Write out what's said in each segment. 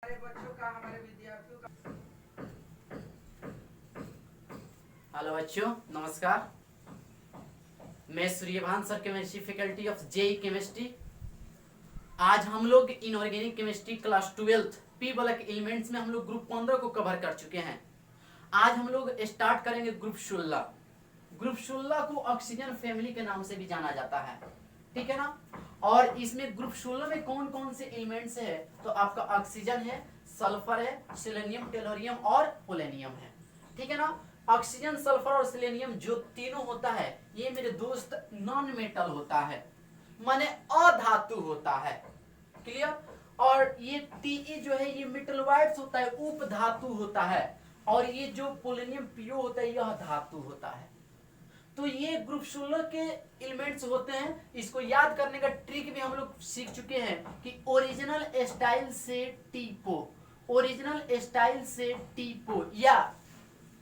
हमारे बच्चों का, हमारे विद्यार्थियों का। हेलो बच्चों, नमस्कार। मैं Suryabhan sir, chemistry faculty of JEE chemistry. आज हम लोग inorganic chemistry class 12 P block elements में हम लोग ग्रुप 15 को कवर कर चुके हैं। आज हम लोग स्टार्ट करेंगे ग्रुप 16। ग्रुप 16 को ऑक्सीजन फैमिली के नाम से भी जाना जाता है, ठीक है ना। और इसमें ग्रुप 16 में कौन कौन से एलिमेंट्स है, तो आपका ऑक्सीजन है, सल्फर है, सेलेनियम, टेलोरियम और पोलेनियम है, ठीक है ना। ऑक्सीजन, सल्फर और सेलेनियम जो तीनों होता है, ये मेरे दोस्त नॉन मेटल होता है, माने अधातु होता है, क्लियर। और ये टी जो है ये मेटलवाइड्स होता है, उपधातु होता है। और ये जो पोलेनियम पीओ होता है यह धातु होता है। तो ये ग्रुप 16 के एलिमेंट्स होते हैं। इसको याद करने का ट्रिक भी हम लोग सीख चुके हैं कि ओरिजिनल स्टाइल से टीपो, ओरिजिनल स्टाइल से टीपो, या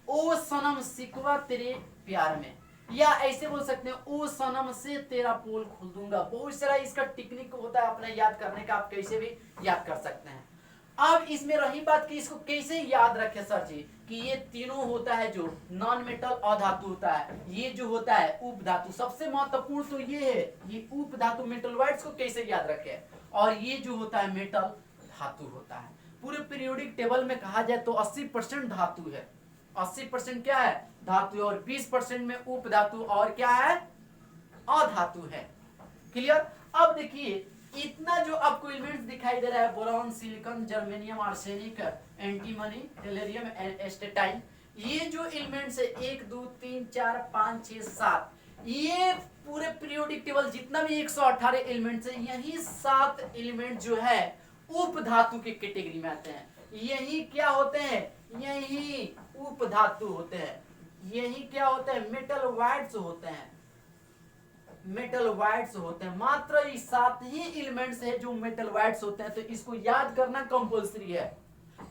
ओ सनम सिकवा तेरे प्यार में, या ऐसे बोल सकते हैं ओ सनम से तेरा पोल खोल दूंगा। बहुत सारा इसका टेक्निक होता है अपना याद करने का, आप कैसे भी याद कर सकते हैं। अब इसमें रही बात कि इसको कैसे याद रखे सर जी, कि ये तीनों होता है जो नॉन मेटल अधातु होता है, ये जो होता है उपधातु। सबसे महत्वपूर्ण तो ये है, ये उपधातु मेटलवाइड्स को कैसे याद रखे, और ये जो होता है मेटल धातु होता है। पूरे पीरियोडिक टेबल में कहा जाए तो 80% धातु है, 80% क्या है धातु, और 20% में उपधातु और क्या है अधातु है, क्लियर। अब देखिए इतना जो आपको एलिमेंट्स दिखाई दे रहा है, boron, silicon, germanium, arsenic, antimony, टेलेरियम, astatine, ये जो एलिमेंट्स है 1 2 3 4 5 6 7, ये पूरे पीरियोडिक टेबल जितना भी 118 एलिमेंट्स है, यही 7 एलिमेंट जो है उपधातु के कैटेगरी में आते हैं। यही क्या होते हैं, यही उपधातु होते हैं। यही क्या होते हैं, मेटलवाइड्स होते हैं, मेटलवाइड्स होते हैं। मात्र ये 7 ही एलिमेंट्स है जो मेटलवाइड्स होते हैं। तो इसको याद करना कंपलसरी है।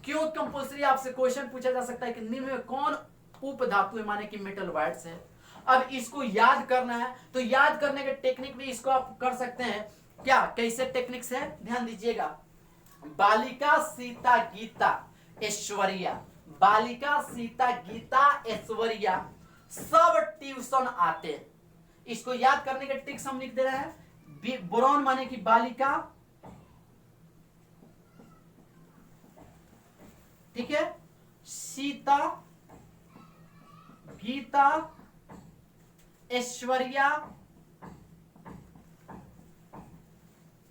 क्यों कंपलसरी, आपसे क्वेश्चन पूछा जा सकता है कि निम्न में कौन उपधातु है, माने कि मेटलवाइड्स है। अब इसको याद करना है, तो याद करने के टेक्निक भी इसको आप कर सकते हैं। क्या कैसे टेक्निक्स है, ध्यान दीजिएगा। बालिका, सीता, गीता, ऐश्वर्या, बालिका, सीता, गीता, ऐश्वर्या सब ट्यूशन आते हैं। इसको याद करने के ट्रिक्स हम लिख दे रहे हैं। बोरॉन माने कि बालिका, ठीक है, सीता, गीता, ऐश्वर्या,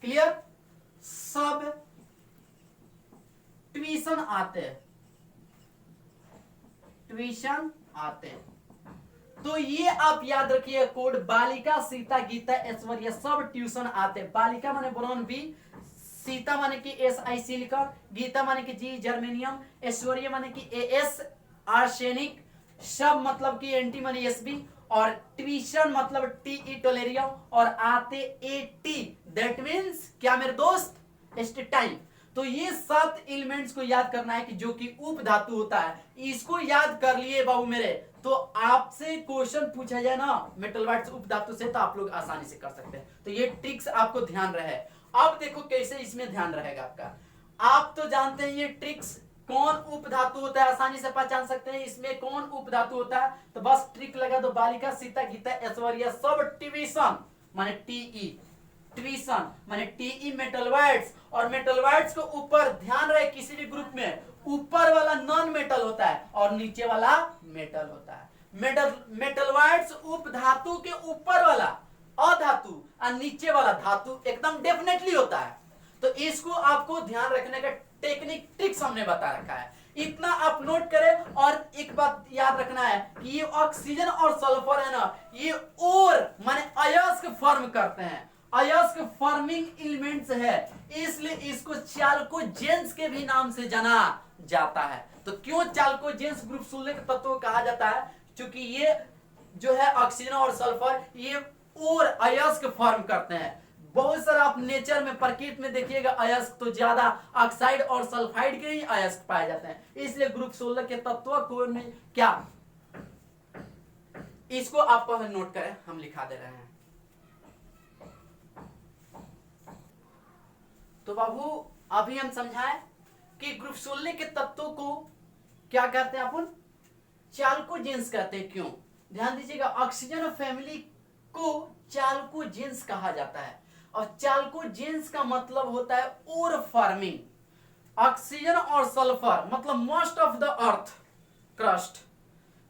क्लियर, सब ट्यूशन आते हैं, ट्यूशन आते हैं। तो ये आप याद रखिए कोड, बालिका, सीता, गीता, ऐश्वर्या सब ट्यूशन आते हैं। बालिका माने बोरॉन बी, सीता माने कि SI सिलिकॉन, गीता माने कि G जर्मेनियम, ऐश्वर्या माने कि AS आर्सेनिक, सब मतलब कि एंटी माने SB, और ट्यूशन मतलब TE टोलेरियम, और आते AT, दैट मीन्स क्या मेरे दोस्त, एस्टेटाइन। तो ये 7 एलिमेंट्स को याद करना है कि जो कि उपधातु होता है। इसको याद कर लिए बाबू मेरे, तो आपसे क्वेश्चन पूछा जाए ना मेटलवाइड्स उपधातु से, तो आप लोग आसानी से कर सकते हैं। तो ये ट्रिक्स आपको ध्यान रहे। अब देखो कैसे इसमें ध्यान रहेगा आपका। आप तो जानते हैं ये ट्रिक्स, कौन उपधातु होता है आसानी से पहचान सकते हैं, इसमें कौन उपधातु होता है। तो बस ट्रिक लगा दो, बालिका, सीता, गीता, ऐश्वर्या सब ट्यूशन माने TE, ट्यूशन माने TE मेटलवाइड्स। और मेटलवाइड्स को ऊपर ध्यान रहे, किसी भी ग्रुप में ऊपर वाला नॉन मेटल होता है और नीचे वाला मेटल होता है। मेटलवाइड्स उपधातु के ऊपर वाला अधातु और नीचे वाला धातु एकदम डेफिनेटली होता है। तो इसको आपको ध्यान रखने का टेक्निक ट्रिक्स हमने बता रखा है, इतना आप नोट करें। और एक बात याद रखना है कि ये ऑक्सीजन और सल्फर है ना, ये और माने अयस्क फॉर्म करते हैं, अयस्क फॉर्मिंग एलिमेंट्स है, इसलिए इसको चाल्कोजेंस के भी नाम से जाना जाता है। तो क्यों चाल्कोजेंस ग्रुप 16 के तत्वों कहा जाता है, क्योंकि ये जो है ऑक्सीजन और सल्फर ये और अयस्क फॉर्म करते हैं। बहुत सारा आप नेचर में, प्रकृति में देखिएगा अयस्क तो ज्यादा ऑक्साइड और सल्फाइड के ही अयस्क पाए जाते हैं, इसलिए ग्रुप 16 के तत्व को क्या, इसको आप पहले नोट करें, हम लिखा दे रहे हैं। तो बाबू अभी हम समझाएं कि ग्रुप 16 के तत्वों को क्या कहते हैं अपन, चाल्कोजेंस कहते हैं। क्यों, ध्यान दीजिएगा, ऑक्सीजन फैमिली को चाल्कोजेंस कहा जाता है। और चाल्कोजेंस का मतलब होता है ओर फार्मिंग। ऑक्सीजन और सल्फर मतलब most of the earth crust,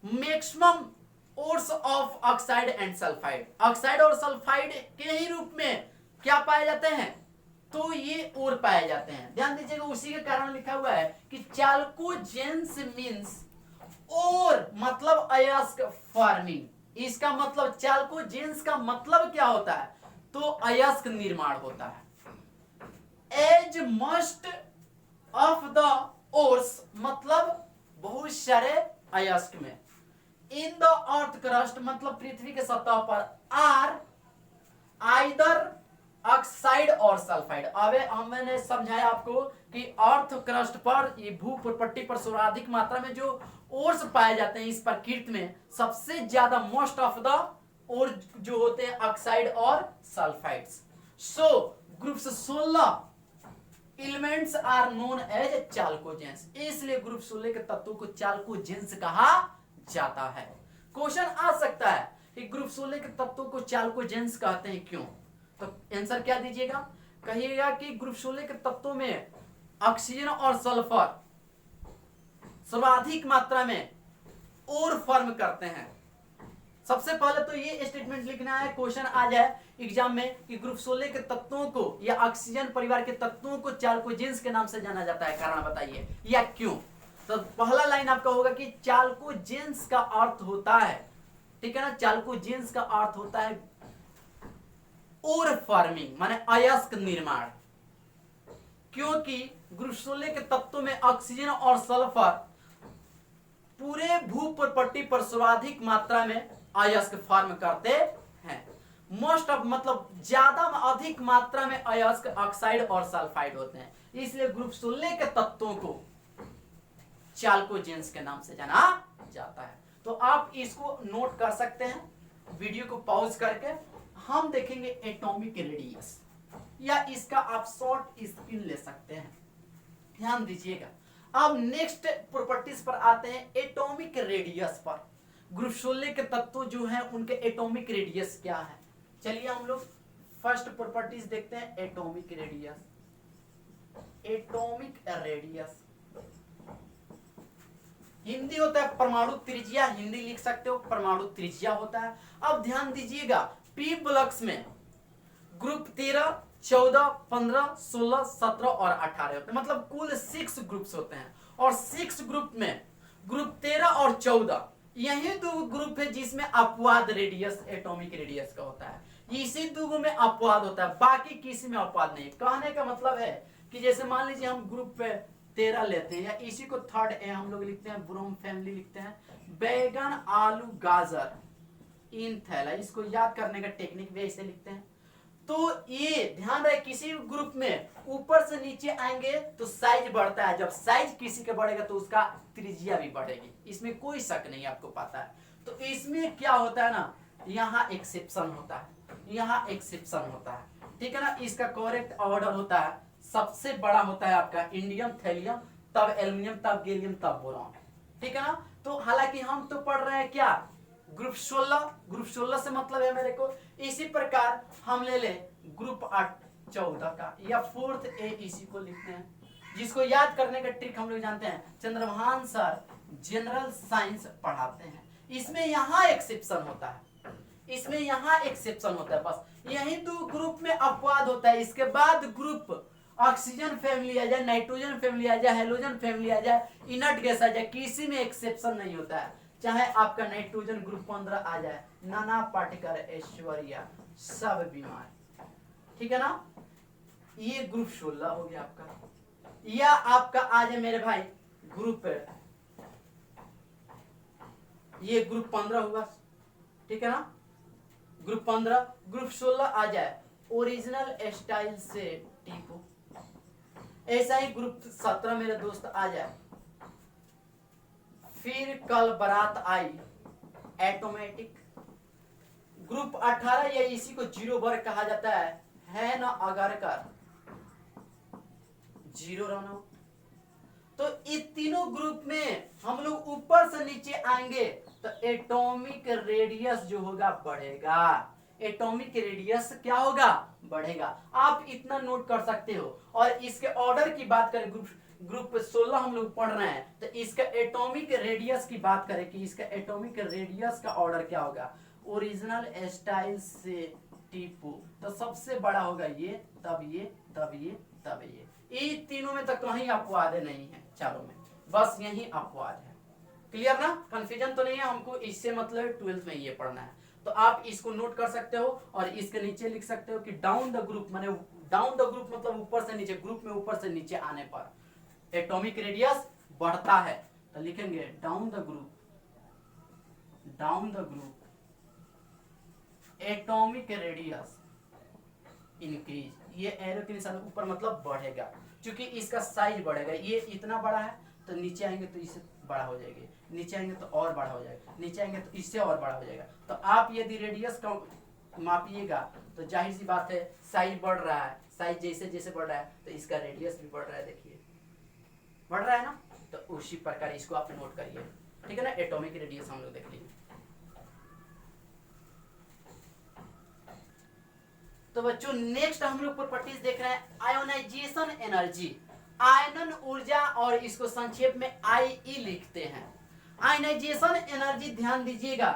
maximum ores of oxide and sulphide. Oxide और सल्फाइड के ही रूप में क्या पाए जाते हैं, तो ये ओर पाए जाते हैं। ध्यान दीजिएगा, उसी के कारण लिखा हुआ है कि चाल्कोजेंस मींस और मतलब अयस्क फार्मिंग। इसका मतलब चाल्कोजेंस का मतलब क्या होता है, तो अयस्क निर्माण होता है। As most of the ores मतलब बहुत सारे अयस्क में, इन द अर्थ क्रस्ट मतलब पृथ्वी के सतह पर, आर आइदर ऑक्साइड और सल्फाइड। अब मैंने समझाया आपको कि अर्थ क्रस्ट पर, ये भूपटल पर सर्वाधिक मात्रा में जो ओर्स पाए जाते हैं इस प्रकृति में, सबसे ज्यादा मोस्ट ऑफ द और जो होते हैं ऑक्साइड और sulphides. So group 16 elements are known as chalcogens, इसलिए ग्रुप 16 के तत्वों को चाल्कोजेंस कहा जाता है। क्वेश्चन आ सकता है कि ग्रुप 16 के तत्वों को चाल्कोजेंस कहते हैं क्यों, तो आंसर क्या दीजिएगा, कहिएगा कि ग्रुप 16 के तत्वों में ऑक्सीजन और सल्फर सर्वाधिक मात्रा में और फॉर्म करते हैं। सबसे पहले तो ये स्टेटमेंट लिखना है, क्वेश्चन आ जाए एग्जाम में कि ग्रुप 16 के तत्वों को या ऑक्सीजन परिवार के तत्वों को चाल्कोजेंस के नाम से जाना जाता है, कारण बताइए या क्यों। तो पहला लाइन आपका होगा कि चाल्कोजेंस का अर्थ होता है, ठीक है ना, चाल्कोजेंस का अर्थ होता है और फार्मिंग माने अयस्क निर्माण। क्योंकि ग्रुप 16 के तत्वों में ऑक्सीजन और सल्फर पूरे भूपटल पर सर्वाधिक मात्रा में अयस्क फॉर्म करते हैं। मोस्ट ऑफ मतलब ज्यादा अधिक मात्रा में अयस्क ऑक्साइड और सल्फाइड होते हैं, इसलिए ग्रुप 16 के तत्वों को चाल्कोजेंस के नाम से जाना जाता है। तो आप इसको नोट कर सकते हैं, वीडियो को पॉज करके हम देखेंगे एटॉमिक रेडियस, या इसका आप शॉर्ट स्पिन ले सकते हैं। ध्यान दीजिएगा, अब नेक्स्ट प्रॉपर्टीज पर आते हैं, एटॉमिक रेडियस पर। ग्रुप 16 के तत्व जो हैं उनके एटॉमिक रेडियस क्या है, चलिए हम लोग फर्स्ट प्रॉपर्टीज देखते हैं, atomic radius. Atomic radius Hindi होता है परमाणु त्रिज्या, हिंदी लिख सकते हो, परमाणु त्रिज्या होता है। अब ध्यान दीजिएगा, पी ब्लॉक्स में ग्रुप 13, 14, 15, 16, 17 और 18 होते हैं, मतलब कुल 6 ग्रुप्स होते हैं। और 6 ग्रुप में ग्रुप 13 और 14 यही दो ग्रुप है जिसमें अपवाद रेडियस एटॉमिक रेडियस का होता है, इसी दो में अपवाद होता है, बाकी किसी में अपवाद नहीं। कहने का मतलब है कि जैसे मान लीजिए हम ग्रुप पे 13 लेते हैं, या इसी को थर्ड ए हम लोग लिखते हैं, ब्रोम फैमिली लिखते हैं, बैगन आलू गाजर इन थैला, इसको याद करने का टेक्निक भी ऐसे लिखते हैं। तो ये ध्यान रहे, किसी ग्रुप में ऊपर से नीचे आएंगे तो साइज बढ़ता है, जब साइज किसी का बढ़ेगा तो उसका त्रिज्या भी बढ़ेगी, इसमें कोई शक नहीं, आपको पता है। तो इसमें क्या होता है ना, यहाँ एक्सेप्शन होता है, यहाँ एक्सेप्शन होता है, ठीक है ना। इसका करेक्ट ऑर्डर होता है, सबसे बड़ा होता है आपका इंडियम, थैलियम, तब एल्युमिनियम, तब गैलियम, तब बोरॉन, ठीक है ना। तो हालांकि हम तो पढ़ रहे हैं क्या, ग्रुप 16, ग्रुप 16 से मतलब है मेरे को। इसी प्रकार हम ले ले ग्रुप 14 का, या फोर्थ ए, इसी को लिखते हैं, जिसको याद करने का ट्रिक हम लोग जानते हैं, चंद्रभान सर जनरल साइंस पढ़ाते हैं। इसमें यहाँ एक्सेप्शन होता है, इसमें यहाँ एक्सेप्शन होता है, बस यही दो ग्रुप में अपवाद होता है। इसके बाद ग्रुप ऑक्सीजन फैमिली आ जाए, नाइट्रोजन फैमिली आ जाए, हेलोजन फैमिली आ जाए, इनर्ट गैस आ जाए, किसी में एक्सेप्शन नहीं होता है। चाहे आपका नाइट्रोजन ग्रुप 15 आ जाए, नाना पार्टिकल ऐश्वर्या सब बीमार, ठीक है ना। ये ग्रुप 16 हो गया आपका, या आपका आ जाए मेरे भाई ग्रुप, ये ग्रुप 15 हुआ, ठीक है ना, ग्रुप 15, ग्रुप 16 आ जाए ओरिजिनल स्टाइल से टीपो। ऐसा ही ग्रुप 17 मेरे दोस्त आ जाए, फिर कल बारात आई एटोमेटिक। ग्रुप 18 या इसी को जीरो वर्ग कहा जाता है ना, अगर कर जीरो रन आउट। तीनों ग्रुप में हम लोग ऊपर से नीचे आएंगे तो एटॉमिक रेडियस जो होगा बढ़ेगा। एटॉमिक रेडियस क्या होगा? बढ़ेगा। आप इतना नोट कर सकते हो। और इसके ऑर्डर की बात करें, ग्रुप 16 हम लोग पढ़ रहे हैं, तो इसका एटॉमिक रेडियस की बात करें कि इसका एटॉमिक रेडियस का ऑर्डर क्या होगा? ओरिजिनल स्टाइल से टीपू, तो सबसे बड़ा होगा ये, तब ये, तब ये, तब ये तीनों में तो कहीं अपवाद नहीं है, चारों में बस यही अपवाद है। क्लियर ना? कंफ्यूजन तो नहीं है? हमको इससे मतलब 12th में ये पढ़ना है, तो आप इसको नोट कर सकते हो और इसके नीचे लिख सकते हो कि डाउन द ग्रुप, माने डाउन द ग्रुप मतलब ऊपर से नीचे, ग्रुप में ऊपर से नीचे आने पर एटॉमिक रेडियस बढ़ता है, तो लिखेंगे down the group, down the group atomic radius increase. ये एरो के निशान ऊपर मतलब बढ़ेगा, क्योंकि इसका साइज बढ़ेगा। ये इतना बड़ा है तो नीचे आएंगे तो इससे बड़ा हो जाएगी, नीचे आएंगे तो और बड़ा हो जाएगा, नीचे आएंगे तो इससे और बड़ा हो जाएगा। तो आप यदि रेडियस का मापिएगा तो जाहिर सी बात है साइज बढ़ रहा है, साइज जैसे जैसे बढ़ रहा है तो इसका रेडियस भी बढ़ रहा है। देखिए बढ़ रहा है ना, तो उसी प्रकार इसको आप नोट करिए, ठीक है ना। एटॉमिक रेडियस हम लोग देख लीजिए। तो बच्चों नेक्स्ट हम लोग प्रॉपर्टीज देख रहे हैं, आयोनाइजेशन एनर्जी, आयनन ऊर्जा, और इसको संक्षेप में आईई लिखते हैं। आयनाइजेशन एनर्जी ध्यान दीजिएगा,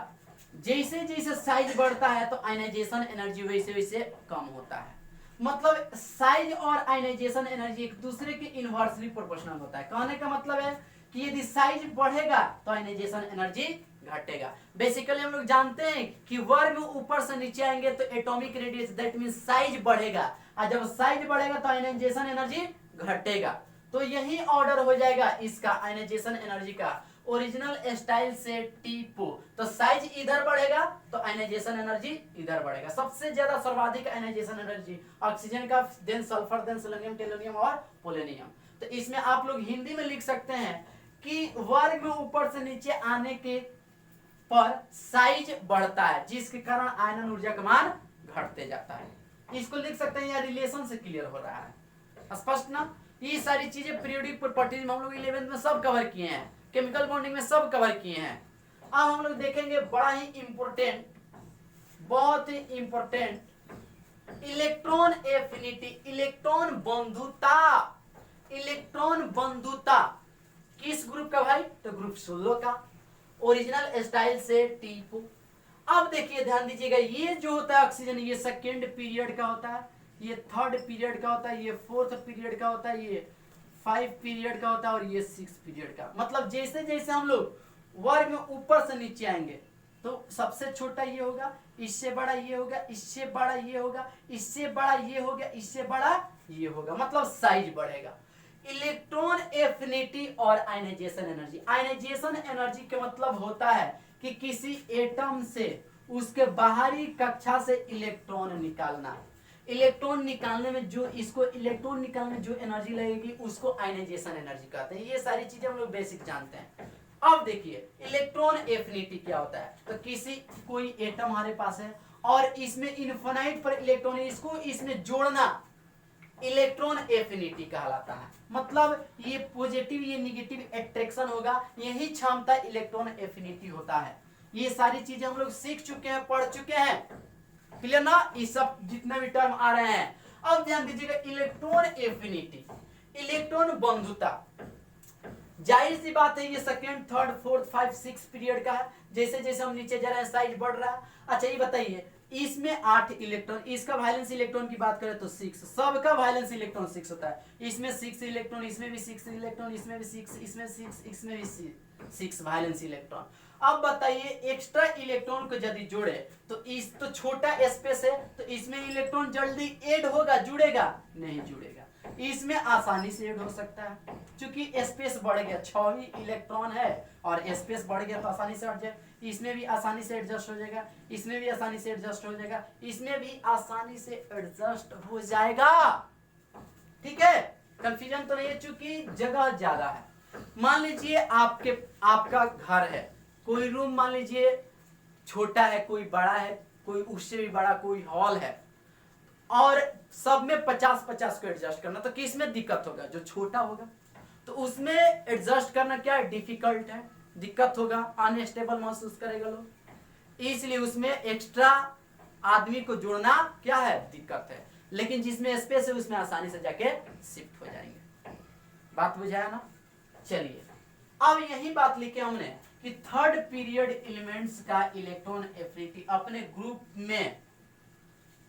जैसे जैसे साइज बढ़ता है तो आयनाइजेशन एनर्जी वैसे वैसे कम होता है। मतलब साइज और आयनाइजेशन एनर्जी एक दूसरे के इनवर्सली प्रोपोर्शनल होता है। कहने का मतलब है कि यदि साइज बढ़ेगा तो आयनाइजेशन एनर्जी घटेगा। बेसिकली हम लोग जानते हैं कि वर्ग ऊपर से नीचे आएंगे तो atomic radius, that means size बढ़ेगा, और जब साइज बढ़ेगा तो आयनाइजेशन एनर्जी घटेगा। तो यही ऑर्डर हो जाएगा इसका आयनाइजेशन एनर्जी का, ओरिजिनल स्टाइल से टीपो। तो साइज इधर बढ़ेगा तो आयनाइजेशन एनर्जी इधर बढ़ेगा। सबसे ज्यादा सर्वाधिक आयनाइजेशन एनर्जी ऑक्सीजन का, देन सल्फर, देन सेलेनियम, टेलोनियम और पोलोनियम। तो इसमें आप लोग हिंदी में लिख सकते हैं कि वर्ग में ऊपर से नीचे आने के पर साइज बढ़ता है, जिसके कारण आयनन ऊर्जा का मान घटते जाता है। इसको लिख सकते हैं, या रिलेशन से क्लियर हो रहा है, स्पष्ट ना। ये सारी चीजें पीरियोडिक प्रॉपर्टीज में हम लोग 11th में सब कवर किए हैं, केमिकल बॉन्डिंग में सब कवर किए हैं। अब हम लोग देखेंगे बड़ा ही इंपॉर्टेंट, बहुत ही इंपॉर्टेंट, इलेक्ट्रॉन एफिनिटी, इलेक्ट्रॉन बंधुता। इलेक्ट्रॉन बंधुता किस ग्रुप का भाई? तो ग्रुप 16 का, ओरिजिनल स्टाइल से टीपू। अब देखिए ध्यान दीजिएगा, ये जो होता है ऑक्सीजन, ये सेकेंड पीरियड का होता है, ये थर्ड पीरियड का होता है, ये फोर्थ पीरियड का होता है, ये 5 पीरियड का होता है, और ये 6 पीरियड का। मतलब जैसे जैसे हम लोग वर्ग में ऊपर से नीचे आएंगे तो सबसे छोटा ये होगा, इससे बड़ा ये होगा, इससे बड़ा ये होगा, इससे बड़ा ये होगा, इससे बड़ा ये होगा, मतलब साइज बढ़ेगा। इलेक्ट्रॉन एफिनिटी और आयनाइजेशन एनर्जी। आयनाइजेशन एनर्जी का मतलब होता है कि किसी एटम से उसके बाहरी कक्षा से इलेक्ट्रॉन निकालना। इलेक्ट्रॉन निकालने में जो, इसको इलेक्ट्रॉन निकालने में जो एनर्जी लगेगी उसको आयनाइजेशन एनर्जी कहते हैं। ये सारी चीजें हम लोग बेसिक जानते हैं। अब देखिए इलेक्ट्रॉन एफिनिटी क्या होता है। तो किसी कोई एटम हमारे पास है और इसमें इनफिनाइट पर इलेक्ट्रॉन है, इसको इसमें जोड़ना इलेक्ट्रॉन एफिनिटी कहलाता है। मतलब ये पॉजिटिव ये निगेटिव अट्रैक्शन होगा, यही क्षमता इलेक्ट्रॉन एफिनिटी होता है। ये सारी चीजें हम लोग सीख चुके हैं, पढ़ चुके हैं, क्लियर ना। ये सब जितने भी टर्म आ रहे हैं, अब ध्यान दीजिएगा इलेक्ट्रॉन एफिनिटी, इलेक्ट्रॉन बंधुता। जाहिर सी बात है ये सेकेंड, थर्ड, फोर्थ, 5, 6 पीरियड का है। जैसे जैसे हम नीचे जा रहे हैं साइज बढ़ रहा है। अच्छा ये बताइए, इसमें 8 इलेक्ट्रॉन, इसका वायलेंस इलेक्ट्रॉन की बात करें तो 6, सबका वायलेंस इलेक्ट्रॉन 6 होता है। इसमें 6 इलेक्ट्रॉन, इसमें भी 6 इलेक्ट्रॉन, इसमें भी 6, इसमें 6, इसमें भी 6 वायलेंस इलेक्ट्रॉन। अब बताइए एक्स्ट्रा इलेक्ट्रॉन को यदि जोड़े तो इस, तो छोटा स्पेस है तो इसमें इलेक्ट्रॉन जल्दी ऐड होगा, जुड़ेगा नहीं, जुड़ेगा। इसमें आसानी से ऐड हो सकता है क्योंकि स्पेस बढ़ गया, 6 ही इलेक्ट्रॉन है और स्पेस बढ़ गया तो आसानी से हट जाए। इसमें भी आसानी से एडजस्ट हो जाएगा, इसमें भी आसानी से एडजस्ट हो जाएगा, इसमें भी आसानी से एडजस्ट हो जाएगा। ठीक है, कंफ्यूजन तो नहीं है क्योंकि जगह ज्यादा है। मान लीजिए आपका घर है, कोई रूम मान लीजिए छोटा है, कोई बड़ा है, कोई उससे भी बड़ा कोई हॉल है, और सब में 50-50 को एडजस्ट करना, तो किस में दिक्कत होगा? जो छोटा होगा। तो उसमें एडजस्ट करना क्या है, डिफिकल्ट है, दिक्कत होगा, अनस्टेबल महसूस करेगा लोग, इसलिए उसमें एक्स्ट्रा आदमी को जोड़ना क्या है, दिक्कत है। लेकिन जिसमें स्पेस है उसमें आसानी से जाके शिफ्ट हो जाएंगे। बात बुझाया ना। चलिए अब यही बात लिखे हमने कि थर्ड पीरियड एलिमेंट्स का इलेक्ट्रॉन एफिनिटी अपने ग्रुप में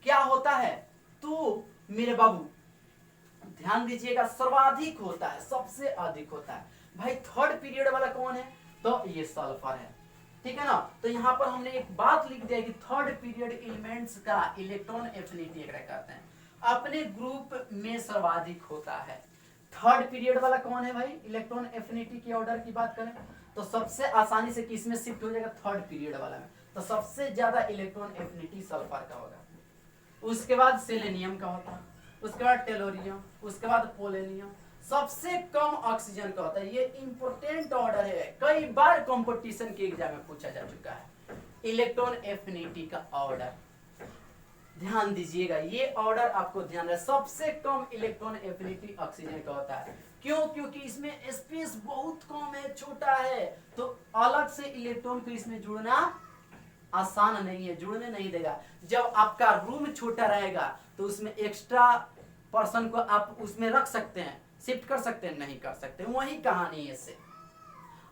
क्या होता है, तो मेरे बाबू ध्यान दीजिएगा, सर्वाधिक होता है, सबसे अधिक होता है। भाई थर्ड पीरियड वाला कौन है, तो ये सल्फर है, ठीक है ना। तो यहां पर हमने एक बात लिख दिया कि थर्ड पीरियड एलिमेंट्स का इलेक्ट्रॉन एफिनिटी कहते हैं अपने ग्रुप में सर्वाधिक होता है। थर्ड पीरियड वाला कौन है भाई, इलेक्ट्रॉन एफिनिटी की ऑर्डर की बात करें तो सबसे आसानी से किसमें शिफ्ट हो जाएगा, थर्ड पीरियड वाला में। तो सबसे ज्यादा इलेक्ट्रॉन एफिनिटी सल्फर का होगा, उसके बाद सेलेनियम का होता है, उसके बाद टेलोरियम, उसके बाद पोलेनियम, सबसे कम ऑक्सीजन का होता है। ये इंपॉर्टेंट ऑर्डर है, कई बार कंपटीशन के एग्जाम में पूछा जा चुका है इलेक्ट्रॉन एफिनिटी का ऑर्डर। ध्यान दीजिएगा, ये ऑर्डर आपको ध्यान रहे, सबसे कम इलेक्ट्रॉन एफिनिटी ऑक्सीजन का होता है। क्यों, क्योंकि इसमें स्पेस बहुत कम है, छोटा है, तो अलग से इलेक्ट्रॉन को इसमें जुड़ना आसान नहीं है, जुड़ने नहीं देगा। जब आपका रूम छोटा रहेगा तो उसमें एक्स्ट्रा पर्सन को आप उसमें रख सकते हैं, शिफ्ट कर सकते हैं, नहीं कर सकते, वही कहानी है इससे।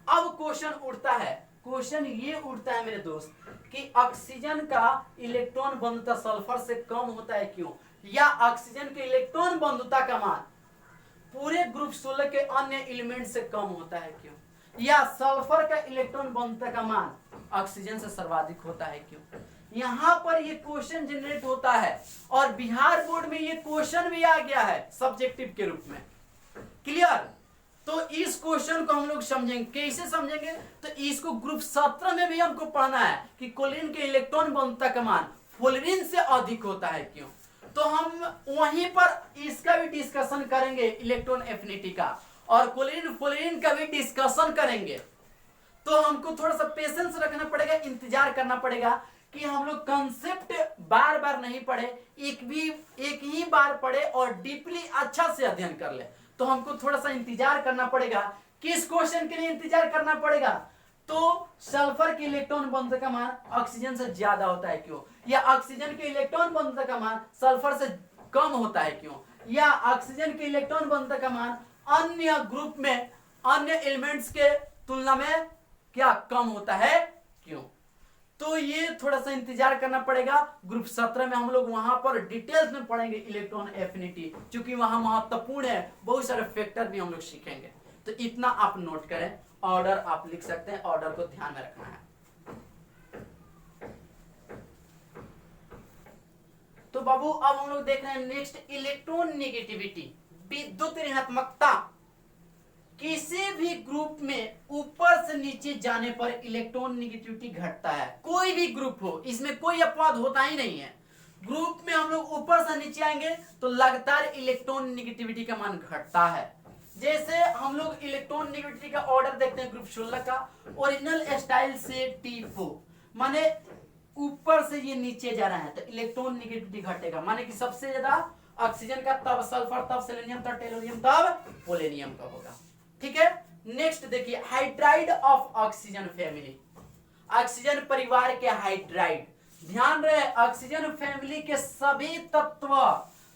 अब क्वेश्चन उठता है, क्वेश्चन ये उठता है मेरे दोस्त कि ऑक्सीजन का इलेक्ट्रॉन बंधुता सल्फर से कम होता है क्यों, या ऑक्सीजन के इलेक्ट्रॉन बंधुता का मान पूरे ग्रुप 16 के अन्य एलिमेंट से कम होता है क्यों, या सल्फर का इलेक्ट्रॉन बंधुता का मान ऑक्सीजन से सर्वाधिक होता है क्यों। यहां पर ये क्वेश्चन जनरेट होता है और बिहार बोर्ड में ये क्वेश्चन भी आ गया है सब्जेक्टिव के रूप में। क्लियर। तो इस क्वेश्चन को हम लोग समझेंगे, कैसे समझेंगे, तो इसको ग्रुप 17 में भी हमको पढ़ना है कि कोलिन के इलेक्ट्रॉन बंधुता का मान फ्लोरीन से अधिक होता है क्यों। तो हम वहीं पर इसका भी डिस्कशन करेंगे, इलेक्ट्रॉन एफिनिटी का, और कोलिन फ्लोरीन का भी डिस्कशन करेंगे। तो हमको थोड़ा सा पेशेंस रखना पड़ेगा, इंतजार करना पड़ेगा कि हम लोग कंसेप्ट बार बार नहीं पढ़े, एक ही बार पढ़े और डीपली अच्छा से अध्ययन कर ले। तो हमको थोड़ा सा इंतजार करना पड़ेगा। किस क्वेश्चन के लिए इंतजार करना पड़ेगा, तो सल्फर के इलेक्ट्रॉन बंधुता का मान ऑक्सीजन से ज्यादा होता है क्यों, या ऑक्सीजन के इलेक्ट्रॉन बंधुता का मान सल्फर से कम होता है क्यों, या ऑक्सीजन के इलेक्ट्रॉन बंधुता का मान अन्य ग्रुप में अन्य एलिमेंट्स के तुलना में क्या कम होता है क्यों। तो ये थोड़ा सा इंतजार करना पड़ेगा। ग्रुप 17 में हम लोग वहां पर डिटेल्स में पढ़ेंगे इलेक्ट्रॉन एफिनिटी, क्योंकि वहां महत्वपूर्ण है, बहुत सारे फैक्टर भी हम लोग सीखेंगे। तो इतना आप नोट करें, ऑर्डर आप लिख सकते हैं, ऑर्डर को ध्यान में रखना है। तो बाबू अब हम लोग देख रहे हैं नेक्स्ट, इलेक्ट्रॉन नेगेटिविटी, विद्युत ऋणात्मकता। किसी भी ग्रुप में ऊपर से नीचे जाने पर इलेक्ट्रॉन नेगेटिविटी घटता है, कोई भी ग्रुप हो, इसमें कोई अपवाद होता ही नहीं है। ग्रुप में हम लोग ऊपर से नीचे आएंगे तो लगातार इलेक्ट्रॉन नेगेटिविटी का मान घटता है। जैसे हम लोग इलेक्ट्रॉन नेगेटिविटी का ऑर्डर देखते हैं ग्रुप 16 का, ओरिजिनल स्टाइल से T4, माने ऊपर से ये नीचे जा रहा है तो इलेक्ट्रॉन नेगेटिविटी घटेगा, माने कि सबसे ज्यादा ऑक्सीजन का, तब सल्फर, तब सेलेनियम, तब टेलोरियम, तब पोलेनियम का होगा। ठीक है। नेक्स्ट देखिए, hydride of oxygen family, oxygen परिवार के हाइड्राइड। ध्यान रहे, ऑक्सीजन फैमिली के सभी तत्व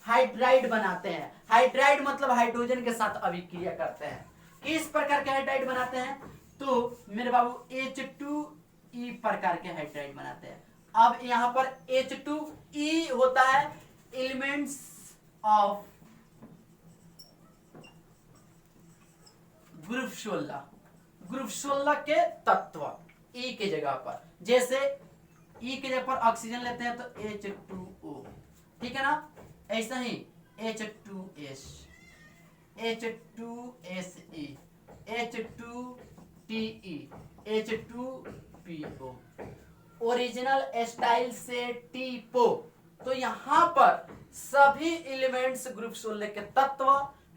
हाइड्राइड बनाते हैं। हाइड्राइड मतलब हाइड्रोजन के साथ अभिक्रिया करते हैं। किस प्रकार के हाइड्राइड बनाते हैं, तो मेरे बाबू H2E प्रकार के हाइड्राइड बनाते हैं। अब यहां पर H2E होता है एलिमेंट्स ऑफ ग्रुप 16, ग्रुप 16 के तत्व E के जगह पर, जैसे E के जगह पर ऑक्सीजन लेते हैं तो H2O, ठीक है ना। ऐसा ही H2S, H2SE, H2TE, H2PO, original style से TPO। तो यहां पर सभी एलिमेंट्स ग्रुप 16 के तत्व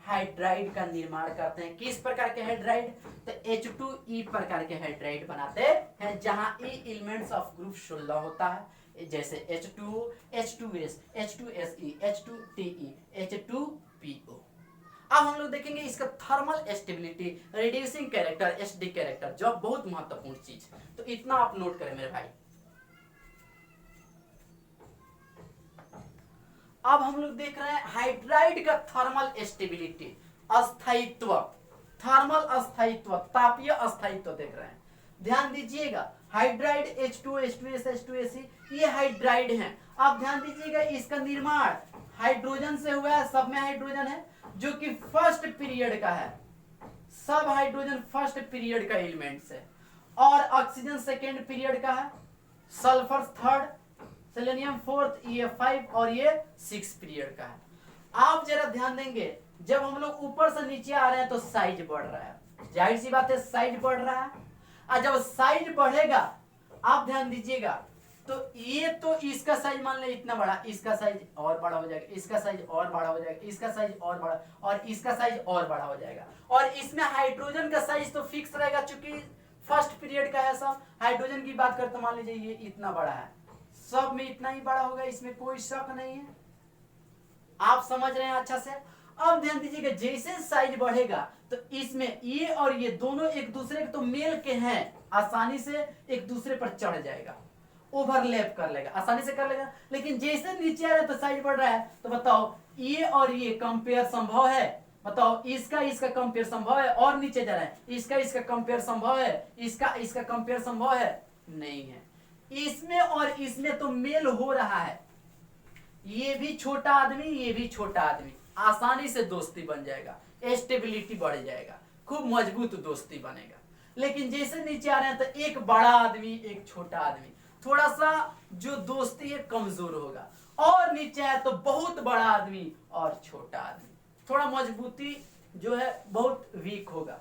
हाइड्राइड का निर्माण करते हैं। किस प्रकार के हाइड्राइड, तो H2E प्रकार के हाइड्राइड बनाते हैं, जहां E एलिमेंट्स ऑफ ग्रुप 16 होता है, जैसे H2O, H2S, H2SE, H2TE, H2PO। अब हम लोग देखेंगे इसका thermal stability, reducing character, SD character, जो बहुत महत्वपूर्ण चीज। तो इतना आप नोट करें मेरे भाई। अब हम लोग देख रहे हैं हाइड्राइड का थर्मल स्टेबिलिटी, अस्थायित्व, थर्मल अस्थायित्व, तापीय अस्थायित्व देख रहे हैं। ध्यान दीजिएगा, हाइड्राइड H2O, H2S, H2AC, ये हाइड्राइड हैं। अब ध्यान दीजिएगा, इसका निर्माण हाइड्रोजन से हुआ है, सब में हाइड्रोजन है, जो कि फर्स्ट पीरियड का है, सब हाइड्रोजन फर्स्ट पीरियड का एलिमेंट्स है, और ऑक्सीजन सेकेंड पीरियड का है, सल्फर थर्ड, सेलेनियम फोर्थ, ये 5 और ये 6 पीरियड का है। आप जरा ध्यान देंगे, जब हम लोग ऊपर से नीचे आ रहे हैं तो साइज बढ़ रहा है, जाहिर सी बात है साइज बढ़ रहा है। और जब साइज बढ़ेगा, आप ध्यान दीजिएगा, तो ये तो इसका साइज मान ले इतना बड़ा, इसका साइज और बड़ा हो जाएगा, इसका साइज और बड़ा हो जाएगा, इसका साइज और बड़ा, और इसका साइज और बड़ा हो जाएगा। और इसमें हाइड्रोजन का साइज तो फिक्स रहेगा, चूंकि फर्स्ट पीरियड का है। सब हाइड्रोजन की बात करते, मान लीजिए ये इतना बड़ा है, सब में इतना ही बड़ा होगा, इसमें कोई शक नहीं है। आप समझ रहे हैं अच्छा से। अब ध्यान दीजिएगा, जैसे साइज बढ़ेगा तो इसमें ये और ये दोनों एक दूसरे के तो मेल के हैं, आसानी से एक दूसरे पर चढ़ जाएगा, ओवरलैप कर लेगा, आसानी से कर लेगा। लेकिन जैसे नीचे आ रहा है तो साइज बढ़ रहा है, तो बताओ ये और ये कंपेयर संभव है? बताओ, इसका इसका कंपेयर संभव है? और नीचे जा रहा है, इसका इसका कंपेयर संभव है? इसका इसका कंपेयर संभव है? नहीं है। इसमें और इसमें तो मेल हो रहा है, ये भी छोटा आदमी, ये भी छोटा आदमी, आसानी से दोस्ती बन जाएगा, स्टेबिलिटी बढ़ जाएगा, खूब मजबूत दोस्ती बनेगा। लेकिन जैसे नीचे आ रहे हैं तो एक बड़ा आदमी, एक छोटा आदमी, थोड़ा सा जो दोस्ती है कमजोर होगा, और नीचे आए तो बहुत बड़ा आदमी और छोटा आदमी, थोड़ा मजबूती जो है बहुत वीक होगा।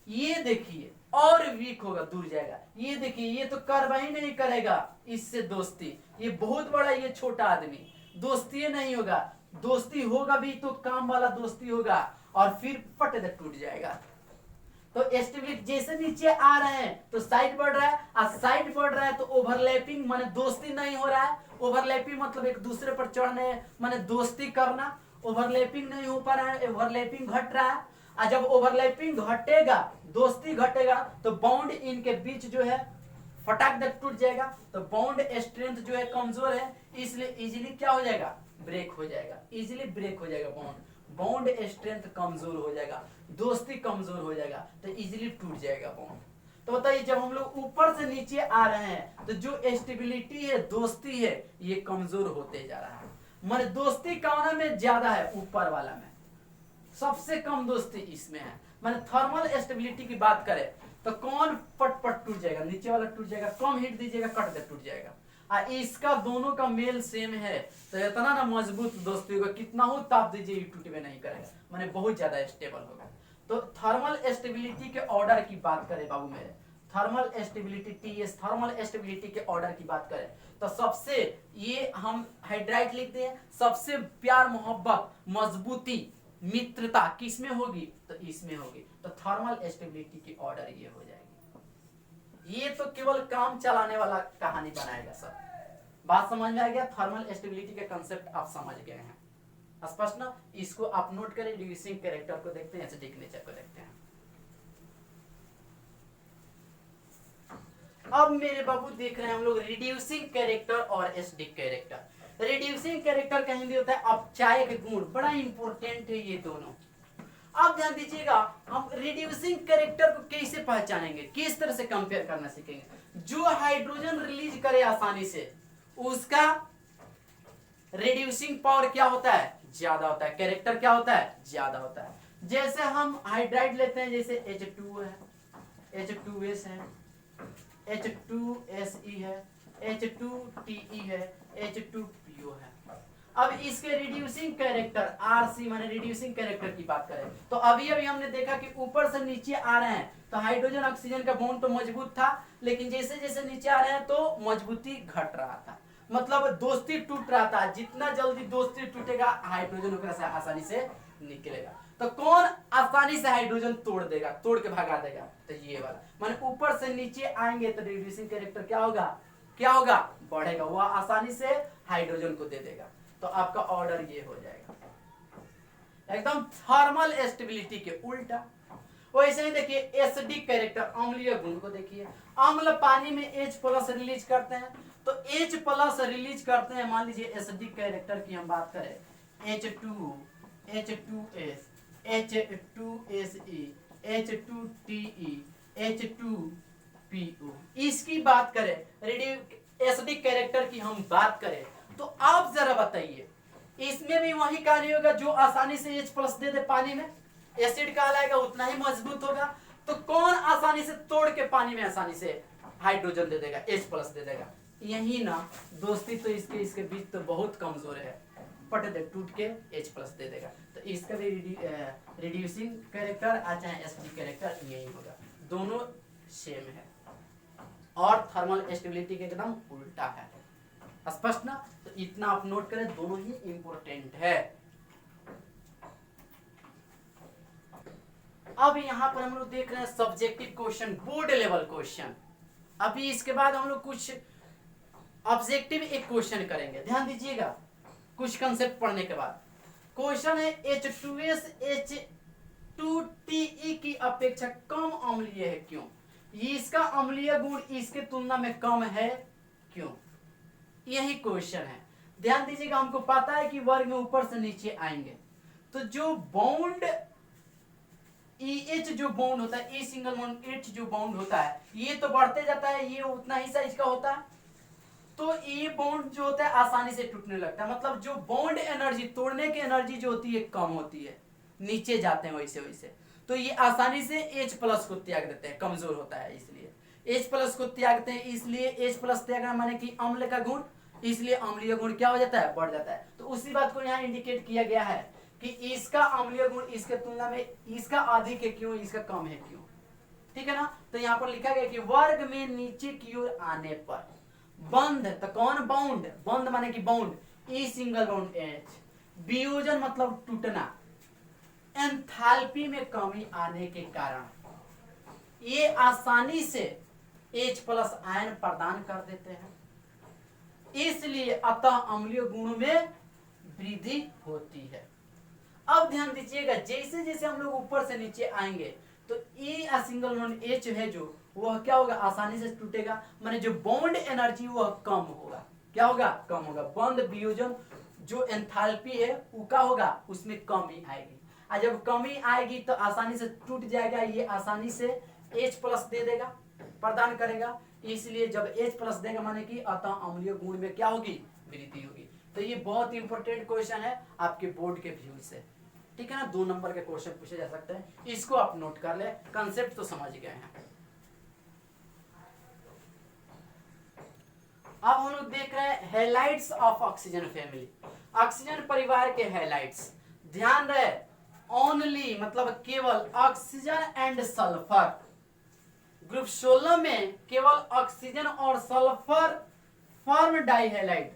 ये देखिए और वीक होगा, दूर जाएगा। ये देखिए, ये तो कार्रवाई ही नहीं करेगा इससे दोस्ती, ये बहुत बड़ा, ये छोटा आदमी, दोस्ती नहीं होगा। दोस्ती होगा भी तो काम वाला दोस्ती होगा, और फिर पट दे टूट जाएगा। तो स्टेबिलिटी, जैसे नीचे आ रहे हैं तो साइड बढ़ रहा है, और साइड बढ़ रहा है तो ओवरलैपिंग माने दोस्ती नहीं हो रहा है। ओवरलैपिंग मतलब एक दूसरे पर चढ़ने माने दोस्ती करना, ओवरलैपिंग नहीं हो पा रहा है, ओवरलैपिंग घट रहा है। और जब ओवरलैपिंग घटेगा, दोस्ती घटेगा, तो बॉन्ड इनके बीच जो है फटाक दे टूट जाएगा। तो बॉन्ड स्ट्रेंथ जो है कमजोर है, इसलिए इजीली क्या हो जाएगा, ब्रेक हो जाएगा, इजीली ब्रेक हो जाएगा बॉन्ड, बॉन्ड स्ट्रेंथ कमजोर हो जाएगा, दोस्ती कमजोर हो जाएगा, तो इजीली टूट जाएगा बॉन्ड। तो बताइए, जब हम लोग ऊपर से नीचे आ रहे हैं तो जो स्टेबिलिटी है, दोस्ती है, ये कमजोर होते जा रहा है। माने दोस्ती कौन में ज्यादा है? ऊपर वाला में सबसे कम दोस्ती इसमें है। माने थर्मल स्टेबिलिटी की बात करें तो कौन पट पट टूट जाएगा? नीचे वाला टूट जाएगा, कम हीट दीजिएगा कट दे टूट जाएगा। इसका दोनों का मेल सेम है, तो इतना ना मजबूत दोस्ती होगा, कितना हो ताप दीजिए ये टूटवे नहीं करेगा, माने बहुत ज्यादा स्टेबल होगा। तो थर्मल स्टेबिलिटी के ऑर्डर की बात करें बाबू मेरे, thermal stability TS, thermal stability के ऑर्डर की बात करें तो सबसे, ये हम हाइड्राइड लिखते हैं, सबसे प्यार मोहब्बत मजबूती मित्रता किसमें होगी? तो इसमें होगी। तो थर्मल स्टेबिलिटी की ऑर्डर ये हो जाएगी। ये तो केवल काम चलाने वाला कहानी बनाएगा सब। बात समझ में आ गया? थर्मल स्टेबिलिटी के कंसेप्ट आप समझ गए हैं, स्पष्ट ना? इसको आप नोट करें। रिड्यूसिंग कैरेक्टर को देखते हैं, एसिडिक नेचर को देखते हैं। अब मेरे बाबू देख रहे हैं हम लोग रिड्यूसिंग कैरेक्टर और एसिडिक कैरेक्टर। रिड्यूसिंग कैरेक्टर का हिंदी होता है अपचायक गुण, बड़ा इंपॉर्टेंट है ये दोनों। अब ध्यान दीजिएगा, हम रिड्यूसिंग कैरेक्टर को कैसे पहचानेंगे, किस तरह से कंपेयर करना सीखेंगे। जो हाइड्रोजन रिलीज करे आसानी से, उसका रिड्यूसिंग पावर क्या होता है? ज्यादा होता है। कैरेक्टर क्या होता है? ज्यादा होता है। जैसे हम हाइड्राइड लेते हैं, जैसे H2 है, H2S है, H2Se है, H2Te है, H2PO है। अब इसके रिड्यूसिंग कैरेक्टर RC माने रिड्यूसिंग कैरेक्टर की बात करें तो अभी हमने देखा कि ऊपर से नीचे आ रहे हैं तो हाइड्रोजन ऑक्सीजन का बॉन्ड तो मजबूत था, लेकिन जैसे जैसे नीचे आ रहे हैं तो मजबूती घट रहा था, मतलब दोस्ती टूट रहा था। जितना जल्दी दोस्ती टूटेगा, हाइड्रोजन ओकरा से आसानी से निकलेगा। तो कौन आसानी से हाइड्रोजन तोड़ देगा, तोड़ के भगा देगा? तो ये वाला, माने ऊपर से नीचे आएंगे तो रिड्यूसिंग कैरेक्टर क्या होगा? क्या होगा? बढ़ेगा। वह आसानी से हाइड्रोजन को दे देगा। तो आपका ऑर्डर ये हो जाएगा। एकदम थर्मल स्टेबिलिटी के उल्टा। वैसे ही देखिए एसिडिक कैरेक्टर, अम्लीय गुण को देखिए, अम्ल पानी में H+ रिलीज करते हैं, तो H+ रिलीज करते हैं। मान लीजिए एसिडिक कैरेक्टर की हम बात करें, H2, H2S, H2Se, H2Te, H2PO, इसकी बात करें, एसिडिक कैरेक्टर की हम बात करें, तो आप जरा बताइए इसमें भी वही कार्य होगा जो आसानी से H+ दे दे पानी में, एसिड कहलाएगा, उतना ही मजबूत होगा। तो कौन आसानी से तोड़ के पानी में आसानी से हाइड्रोजन दे देगा, H+ दे देगा? यही ना दोस्ती, तो इसके बीच तो बहुत कमजोर है, पट दे टूट के H+ दे देगा। तो इसका भी रिड्यूसिंग कैरेक्टर चाहे एसिडिक कैरेक्टर यही होगा, दोनों सेम है और थर्मल स्टेबिलिटी के एकदम उल्टा है। स्पष्ट ना? तो इतना आप नोट करें, दोनों ही इंपॉर्टेंट है। अब यहाँ पर हम लोग देख रहे हैं subjective question, board level question. अभी इसके बाद हम लोग कुछ ऑब्जेक्टिव एक क्वेश्चन करेंगे, ध्यान दीजिएगा। कुछ कंसेप्ट पढ़ने के बाद क्वेश्चन है H2S H2Te की अपेक्षा कम अम्लीय है, क्यों? इसका अम्लीय गुण इसके तुलना में कम है, क्यों? यही क्वेश्चन है, ध्यान दीजिएगा। हमको पता है कि वर्ग में ऊपर से नीचे आएंगे, तो जो बॉन्ड EH जो बॉन्ड होता है, E सिंगल बॉन्ड H जो बॉन्ड होता है, ये तो बढ़ते जाता है, ये उतना ही साइज का होता है। तो ये बॉन्ड जो होता है आसानी से टूटने लगता है, मतलब जो बॉन्ड एनर्जी, तोड़ने की एनर्जी जो होती है कम होती है, नीचे जाते हैं वैसे वैसे। तो ये आसानी से H+ को त्याग देते हैं, कमजोर होता है इसलिए H+ को त्यागते हैं, इसलिए H+ त्यागना माने कि अम्ल का गुण, इसलिए अम्लीय गुण क्या हो जाता है, बढ़ जाता है। तो उसी बात को यहाँ इंडिकेट किया गया है कि इसका अम्लीय गुण इसके तुलना में इसका अधिक है, क्यों? इसका कम है, क्यों? ठीक है ना? तो यहाँ पर लिखा गया कि वर्ग में नीचे की ओर आने पर बंध, तो कौन बाउंड, बंध माने कि bound, E single bound H, वियोजन मतलब टूटना, एंथैल्पी में कमी आने के कारण ये आसानी से H+ आयन प्रदान कर देते हैं, इसलिए अतः अम्लीय गुण में वृद्धि होती है। अब ध्यान दीजिएगा, जैसे जैसे हम लोग ऊपर से नीचे आएंगे तो E सिंगल बॉन्ड H है जो, वह क्या होगा, आसानी से टूटेगा, माने जो बॉन्ड एनर्जी वह कम होगा। क्या होगा? कम होगा। बंध वियोजन जो एंथैल्पी है वो क्या होगा, उसमें कमी आएगी, और जब कमी आएगी तो आसानी से टूट जाएगा, ये आसानी से H+ दे देगा, प्रदान करेगा। इसलिए जब H+ देगा माने कि अतः अम्लीय गुण में क्या होगी, वृद्धि होगी। तो ये बहुत इंपॉर्टेंट क्वेश्चन है आपके बोर्ड के व्यू से, ठीक है ना? 2 नंबर के क्वेश्चन पूछे जा सकते हैं, इसको आप नोट कर ले, कंसेप्ट तो समझ गए हैं। अब हम लोग देख रहे हैं halides of oxygen family, oxygen परिवार के हैलाइड्स। ध्यान रहे, ओनली मतलब केवल ऑक्सीजन एंड सल्फर, ग्रुप 16 में केवल ऑक्सीजन और सल्फर फॉर्म डाइहैलाइड,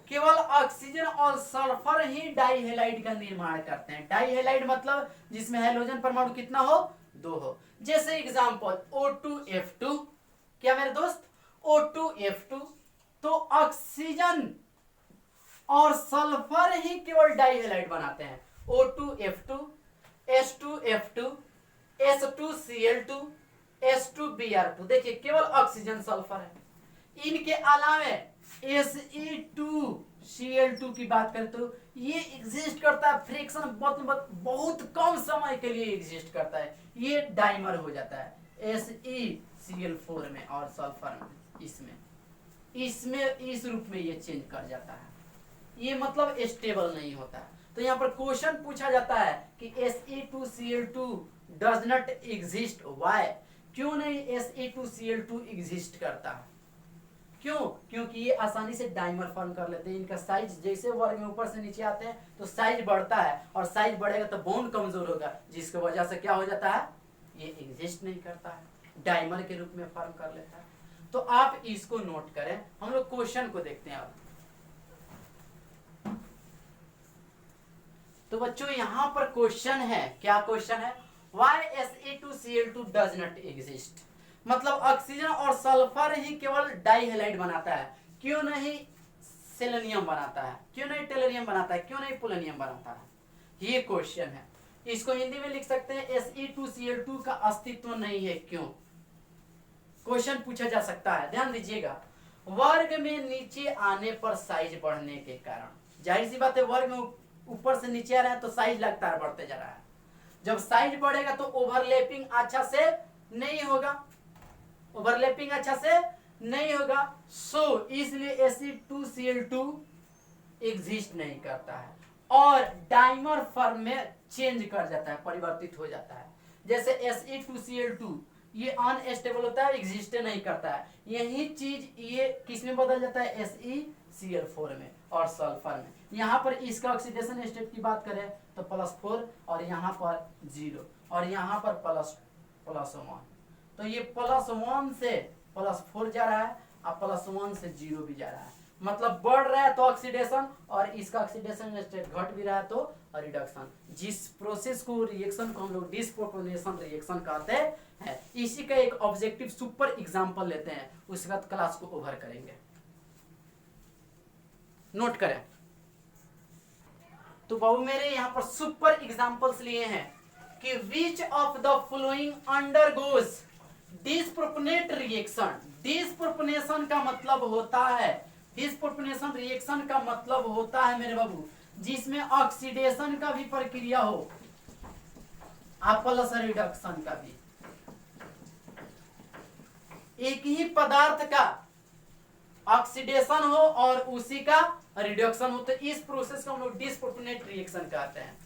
केवल ऑक्सीजन और सल्फर ही डाइहैलाइड का निर्माण करते हैं। डाइहैलाइड मतलब जिसमें हाइड्रोजन परमाणु कितना हो, 2 हो। जैसे एग्जांपल O2F2, क्या मेरे दोस्त, O2F2, तो ऑक्सीजन और सल्फर ही केवल डाइहैलाइड बनाते हैं। O2F2, H2F2, S2Cl2, S2Br2, देखिए केवल ऑक्सीजन सल्फर है। इनके अलावे Se2Cl2 की बात करें तो ये एग्जिस्ट करता है, फ्रिक्शन बहुत कम समय के लिए एग्जिस्ट करता है, ये डाइमर हो जाता है SeCl4 में और सल्फर में, इसमें इस रूप में ये चेंज कर जाता है, ये मतलब स्टेबल नहीं होता है। तो यहाँ पर क्वेश्चन पूछा जाता है कि Se2Cl2 does not exist, why? क्यों नहीं Se2Cl2 एग्जिस्ट करता है? क्यों? क्योंकि ये आसानी से डाइमर फॉर्म कर लेते हैं। इनका साइज जैसे वर्ग में ऊपर से नीचे आते हैं तो साइज बढ़ता है, और साइज बढ़ेगा तो बॉन्ड कमजोर होगा, जिसकी वजह से क्या हो जाता है, ये एग्जिस्ट नहीं करता है, डाइमर के रूप में फॉर्म कर लेता है। तो आप इसको नोट करें। हम लोग क्वेश्चन को देखते हैं अब। तो बच्चों यहाँ पर क्वेश्चन है, क्या क्वेश्चन है, why Se2Cl2 does not exist, मतलब ऑक्सीजन और सल्फर ही केवल डाइहैलाइड बनाता है, क्यों नहीं सेलेनियम बनाता है, क्यों नहीं टेलरियम बनाता है, क्यों नहीं पोलोनियम बनाता है? ये क्वेश्चन है। इसको हिंदी में लिख सकते हैं Se2Cl2 का अस्तित्व नहीं है, क्यों? क्वेश्चन पूछा जा सकता है, ध्यान दीजिएगा। वर्ग में नीचे आने पर साइज बढ़ने के कारण, जाहिर सी बात है वर्ग में ऊपर से नीचे आ रहा है तो साइज लगातार बढ़ते जा रहा है। जब साइज बढ़ेगा तो ओवरलैपिंग अच्छा से नहीं होगा, ओवरलैपिंग अच्छा से नहीं होगा। सो इसलिए Fe2Cl2 एग्जिस्ट नहीं करता है और डाइमर फॉर्म में चेंज कर जाता है, परिवर्तित हो जाता है। जैसे Se2Cl2 ये अनस्टेबल होता है, एग्जिस्ट नहीं करता है। यही चीज ये किस में बदल जाता है? SeCl4 में और सल्फर में। यहाँ पर इसका ऑक्सीडेशन स्टेट की बात करें तो +4 और यहाँ पर 0 और यहाँ पर +1। तो ये +1 से +4 जा रहा है और +1 से 0 भी जा रहा है, मतलब बढ़ रहा है तो ऑक्सीडेशन और इसका ऑक्सीडेशन स्टेट घट भी रहा है तो रिडक्शन। जिस प्रोसेस को, रिएक्शन को हम लोग डिस्प्रोपोर्शनेशन रिएक्शन कहते हैं। इसी का एक ऑब्जेक्टिव सुपर एग्जांपल लेते हैं, उसके बाद क्लास को ओवर करेंगे। नोट करें तो बाबू मेरे यहाँ पर सुपर एग्जांपल्स लिए हैं कि which of the following undergoes disproportionate reaction. Disproportionation का मतलब होता है, डिस्प्रोपोर्शनेशन रिएक्शन का मतलब होता है मेरे बाबू जिसमें ऑक्सीडेशन का भी प्रक्रिया हो और प्लस रिडक्शन का भी। एक ही पदार्थ का ऑक्सीडेशन हो और उसी का रिडक्शन हो तो इस प्रोसेस को हम लोग डिस्प्रोपोर्शनेट रिएक्शन कहते हैं।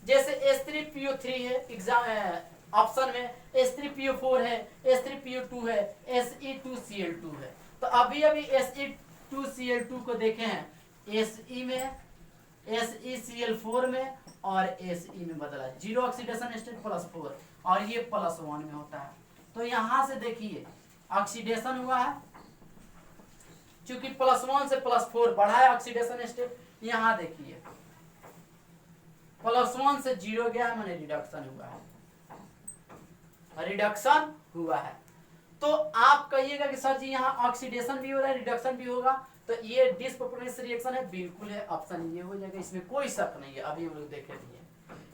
जैसे H3PO3 है एग्जाम ऑप्शन में, H3PO4 है, H3PO2 है, Se2Cl2 है। तो अभी Se2Cl2 को देखे हैं Se में, SeCl4 में और Se में बदला, 0 ऑक्सीडेशन स्टेट +4 और ये +1 में होता है। तो यहां से देखिए ऑक्सीडेशन हुआ है, चूंकि +1 से +4 बढ़ा है ऑक्सीडेशन स्टेट। यहां देखिए +1 से 0 गया है, माने रिडक्शन हुआ है, रिडक्शन हुआ है। तो आप कहिएगा कि सर जी यहाँ ऑक्सीडेशन भी हो रहा है, रिडक्शन भी होगा, तो ये डिस्प्रोपोर्शनेट रिएक्शन है। बिल्कुल है, ऑप्शन ये हो जाएगा, इसमें कोई शक नहीं है। अभी हम लोग देखे दिए।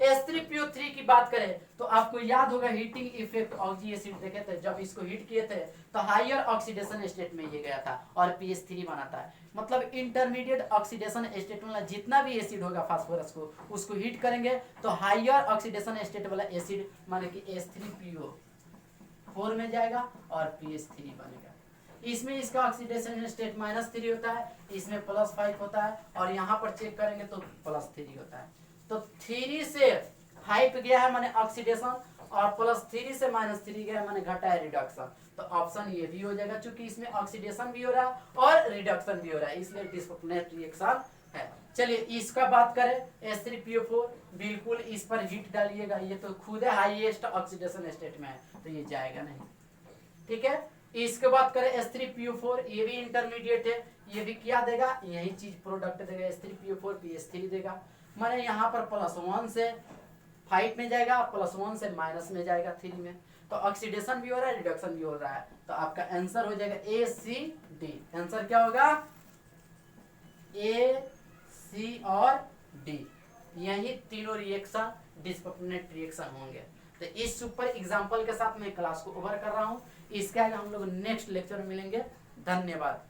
H3PO3 की बात करें तो आपको याद होगा हीटिंग इफेक्ट ऑक्सी एसिड देखे थे, जब इसको हीट किए थे तो हायर ऑक्सीडेशन स्टेट में ये गया था और PH3 बनाता है। मतलब इंटरमीडिएट ऑक्सीडेशन स्टेट वाला जितना भी एसिड होगा फास्फोरस को, उसको हीट करेंगे तो हायर ऑक्सीडेशन स्टेट वाला एसिड माने कि H3PO4 में जाएगा और PH3 बनेगा। इसमें इसका ऑक्सीडेशन स्टेट -3 होता है, इसमें +5 होता है और यहाँ पर चेक करेंगे तो +3 होता है। तो 3 से 5 गया है माने ऑक्सीडेशन और +3 से -3 गया है माने घटा है रिडक्शन। तो ऑप्शन ये भी हो जाएगा, चूंकि इसमें ऑक्सीडेशन भी हो रहा है और रिडक्शन भी हो रहा है, इसलिए डिस्प्रोपोर्शनेट रिएक्शन है। चलिए इसका बात करें H3PO4, बिल्कुल इस पर हीट डालिएगा, ये तो खुद है हाईएस्ट ऑक्सीडेशन स्टेट में है तो ये जाएगा नहीं, ठीक है। इसके बात करें H3PO4, ये भी इंटरमीडिएट है, ये भी क्या देगा? यही चीज प्रोडक्ट देगा, H3PO4 PH3 देगा। माने यहाँ पर +1 से 5 में जाएगा, +1 से माइनस में जाएगा 3 में, तो ऑक्सीडेशन भी हो रहा है, रिडक्शन भी हो रहा है। तो आपका आंसर हो जाएगा ACD। आंसर क्या होगा? A, C और D, यही तीनों रिएक्शन डिस्प्रोपोर्शनेट रिएक्शन होंगे। तो इस सुपर एग्जांपल के साथ मैं क्लास को ओवर कर रहा हूँ। इसके आगे हम लोग नेक्स्ट लेक्चर में मिलेंगे। धन्यवाद।